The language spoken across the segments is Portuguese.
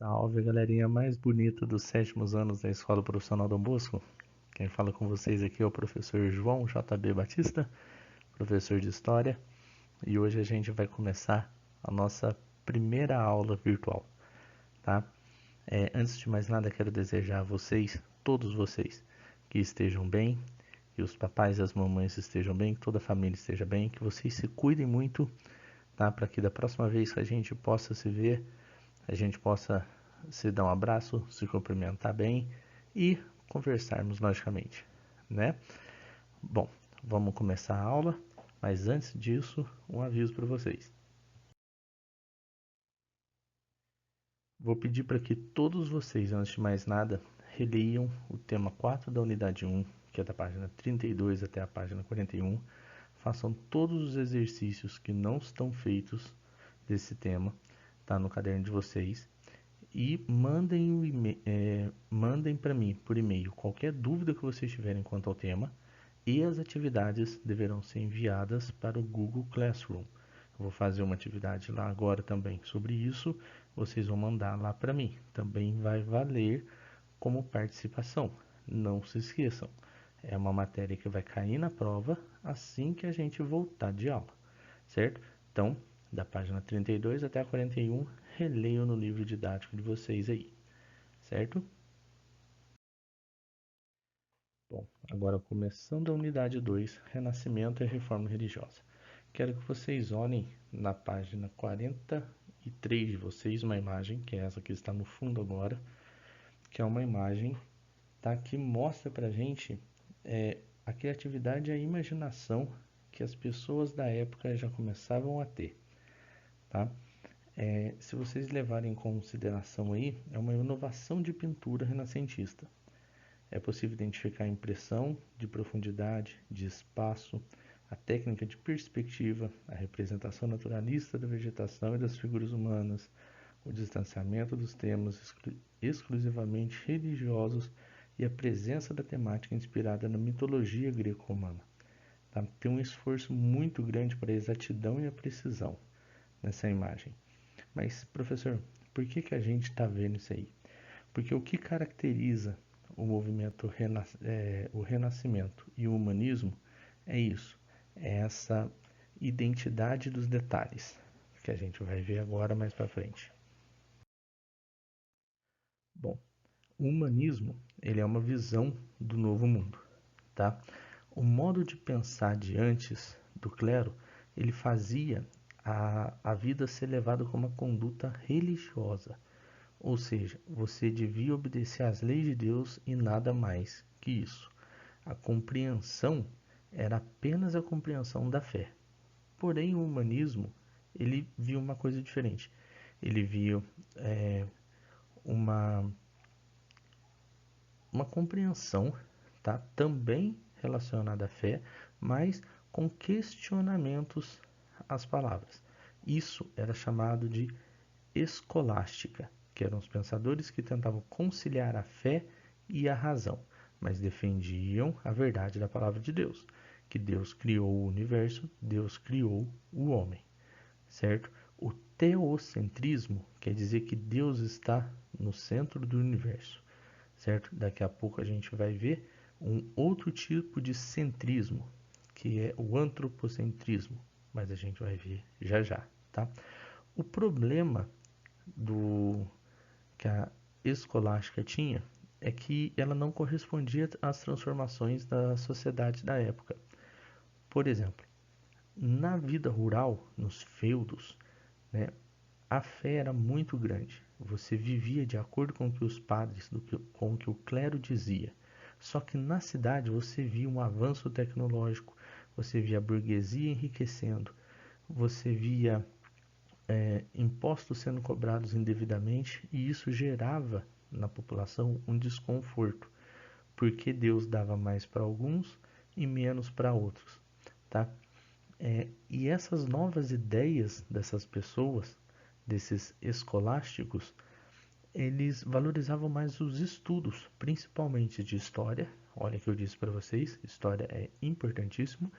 Salve, galerinha mais bonita dos sétimos anos da Escola Profissional Dom Bosco. Quem fala com vocês aqui é o professor João JB Batista, professor de História, e hoje a gente vai começar a nossa primeira aula virtual, tá? Antes de mais nada, quero desejar a vocês, todos vocês, que estejam bem, que os papais e as mamães estejam bem, que toda a família esteja bem, que vocês se cuidem muito, tá? Para que da próxima vez que a gente possa se ver, a gente possa se dar um abraço, se cumprimentar bem e conversarmos logicamente, né? Bom, vamos começar a aula, mas antes disso, um aviso para vocês. Vou pedir para que todos vocês, antes de mais nada, releiam o tema 4 da unidade 1, que é da página 32 até a página 41. Façam todos os exercícios que não estão feitos desse tema, tá no caderno de vocês. E mandem para mim por e-mail qualquer dúvida que vocês tiverem quanto ao tema, e as atividades deverão ser enviadas para o Google Classroom. Eu vou fazer uma atividade lá agora também sobre isso, vocês vão mandar lá para mim. Também vai valer como participação. Não se esqueçam, é uma matéria que vai cair na prova assim que a gente voltar de aula, certo? Então, da página 32 até a 41, releiam no livro didático de vocês aí, certo? Bom, agora começando a unidade 2, Renascimento e Reforma Religiosa. Quero que vocês olhem na página 43 de vocês uma imagem, que é essa que está no fundo agora, que é uma imagem, tá, que mostra pra gente a criatividade e a imaginação que as pessoas da época já começavam a ter, tá? Se vocês levarem em consideração aí, é uma inovação de pintura renascentista. É possível identificar a impressão de profundidade, de espaço, a técnica de perspectiva, a representação naturalista da vegetação e das figuras humanas, o distanciamento dos temas exclusivamente religiosos e a presença da temática inspirada na mitologia greco-romana. Tá? Tem um esforço muito grande para a exatidão e a precisão nessa imagem. Mas, professor, por que a gente está vendo isso aí? Porque o que caracteriza o movimento o renascimento e o humanismo é isso, é essa identidade dos detalhes, que a gente vai ver agora mais para frente. Bom, o humanismo, ele é uma visão do novo mundo, tá? O modo de pensar de antes do clero, ele fazia a vida ser levada como uma conduta religiosa. Ou seja, você devia obedecer às leis de Deus e nada mais que isso. A compreensão era apenas a compreensão da fé. Porém, o humanismo, ele via uma coisa diferente. Ele via uma, uma compreensão, tá? Também relacionada à fé, mas com questionamentos às palavras. Isso era chamado de escolástica, que eram os pensadores que tentavam conciliar a fé e a razão, mas defendiam a verdade da palavra de Deus, que Deus criou o universo, Deus criou o homem, certo? O teocentrismo quer dizer que Deus está no centro do universo, certo? Daqui a pouco a gente vai ver um outro tipo de centrismo, que é o antropocentrismo, mas a gente vai ver já já, tá? O problema do que a escolástica tinha é que ela não correspondia às transformações da sociedade da época. Por exemplo, na vida rural, nos feudos, né, a fé era muito grande. Você vivia de acordo com o que os padres, com o que o clero dizia. Só que na cidade você via um avanço tecnológico, você via a burguesia enriquecendo, você via impostos sendo cobrados indevidamente, e isso gerava na população um desconforto, porque Deus dava mais para alguns e menos para outros, tá? E essas novas ideias dessas pessoas, desses escolásticos, eles valorizavam mais os estudos, principalmente de história. Olha que eu disse para vocês, história é importantíssimo,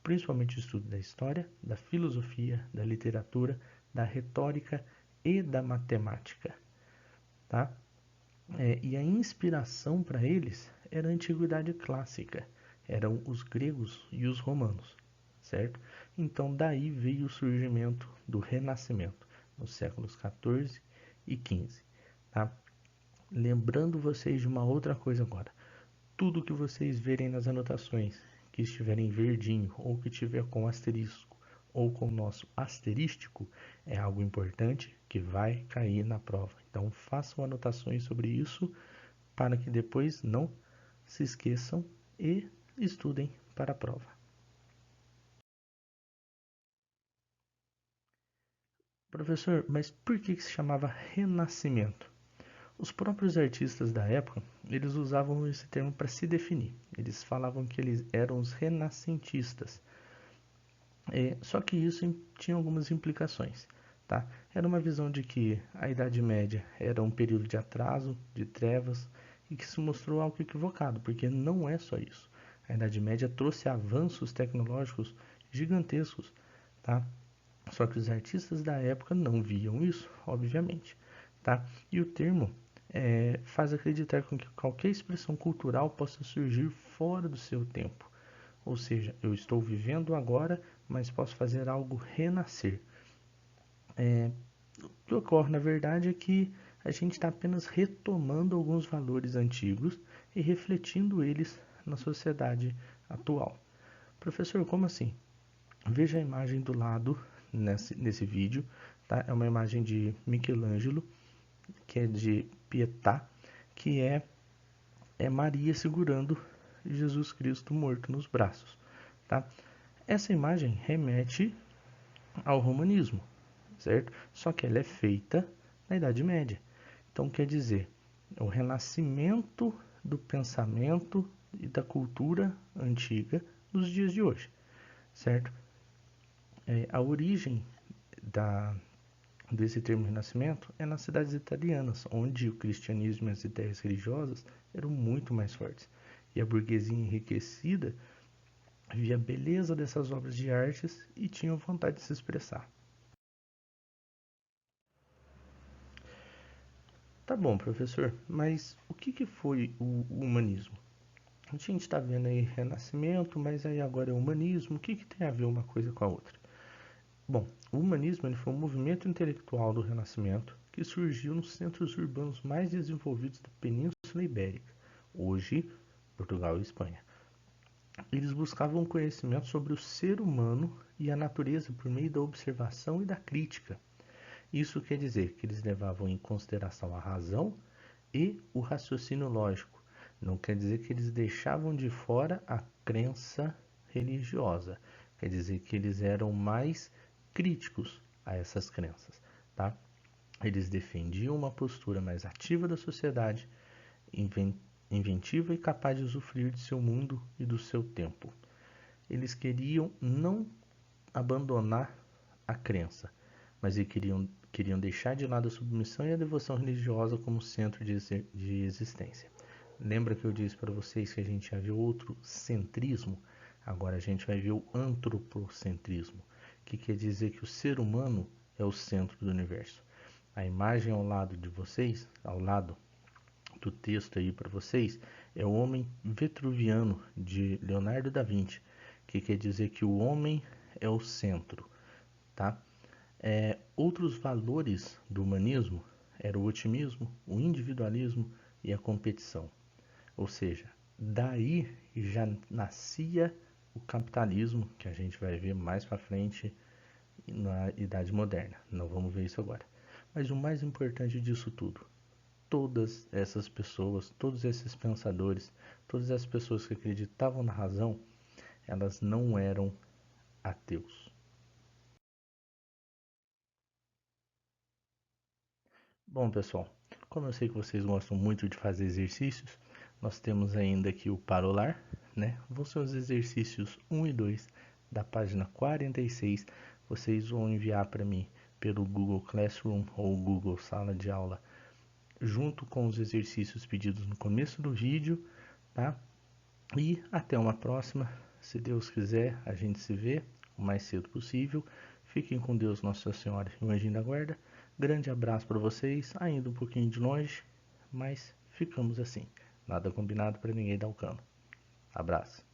principalmente o estudo da história, da filosofia, da literatura, da retórica e da matemática. tá? E a inspiração para eles era a antiguidade clássica, eram os gregos e os romanos, certo? Então daí veio o surgimento do Renascimento, nos séculos 14 e 15, tá? Lembrando vocês de uma outra coisa agora. Tudo que vocês verem nas anotações, que estiver em verdinho ou que tiver com asterisco ou com o nosso asterístico, é algo importante que vai cair na prova. Então façam anotações sobre isso para que depois não se esqueçam e estudem para a prova. Professor, mas por que se chamava Renascimento? Os próprios artistas da época, eles usavam esse termo para se definir. Eles falavam que eles eram os renascentistas. Só que isso tinha algumas implicações, tá? Era uma visão de que a Idade Média era um período de atraso, de trevas, e que se mostrou algo equivocado, porque não é só isso. A Idade Média trouxe avanços tecnológicos gigantescos, tá? Só que os artistas da época não viam isso, obviamente, tá? E o termo faz acreditar com que qualquer expressão cultural possa surgir fora do seu tempo. Ou seja, eu estou vivendo agora, mas posso fazer algo renascer. O que ocorre, na verdade, é que a gente está apenas retomando alguns valores antigos e refletindo eles na sociedade atual. Professor, como assim? Veja a imagem do lado nesse vídeo, tá? É uma imagem de Michelangelo, que é de Pietà, que é Maria segurando Jesus Cristo morto nos braços, tá? Essa imagem remete ao romanismo, certo? Só que ela é feita na Idade Média. Então quer dizer, o renascimento do pensamento e da cultura antiga nos dias de hoje, certo? A origem desse termo renascimento é nas cidades italianas, onde o cristianismo e as ideias religiosas eram muito mais fortes. E a burguesia enriquecida via a beleza dessas obras de artes e tinham vontade de se expressar. Tá bom, professor, mas o que foi o humanismo? A gente está vendo aí renascimento, mas aí agora é humanismo. O que tem a ver uma coisa com a outra? Bom, o humanismo ele foi um movimento intelectual do Renascimento que surgiu nos centros urbanos mais desenvolvidos da Península Ibérica, hoje Portugal e Espanha. Eles buscavam conhecimento sobre o ser humano e a natureza por meio da observação e da crítica. Isso quer dizer que eles levavam em consideração a razão e o raciocínio lógico. Não quer dizer que eles deixavam de fora a crença religiosa. Quer dizer que eles eram mais críticos a essas crenças, tá? Eles defendiam uma postura mais ativa da sociedade, inventiva e capaz de usufruir de seu mundo e do seu tempo. Eles queriam não abandonar a crença, mas eles queriam deixar de lado a submissão e a devoção religiosa como centro de existência. Lembra que eu disse para vocês que a gente já viu outro centrismo? Agora a gente vai ver o antropocentrismo, que quer dizer que o ser humano é o centro do universo. A imagem ao lado de vocês, ao lado do texto aí para vocês, é o homem vitruviano de Leonardo da Vinci, que quer dizer que o homem é o centro, tá? Outros valores do humanismo eram o otimismo, o individualismo e a competição. Ou seja, daí já nascia o capitalismo, que a gente vai ver mais para frente na Idade Moderna. Não vamos ver isso agora. Mas o mais importante disso tudo, todas essas pessoas, todos esses pensadores, todas as pessoas que acreditavam na razão, elas não eram ateus. Bom, pessoal, como eu sei que vocês gostam muito de fazer exercícios, nós temos ainda aqui o Parolar, né? Vão ser os exercícios 1 e 2 da página 46. Vocês vão enviar para mim pelo Google Classroom ou Google Sala de Aula, junto com os exercícios pedidos no começo do vídeo, tá? E até uma próxima. Se Deus quiser, a gente se vê o mais cedo possível. Fiquem com Deus, Nossa Senhora e o Anjinho da Guarda. Grande abraço para vocês, ainda um pouquinho de longe, mas ficamos assim. Nada combinado para ninguém dar o cano. Abraço.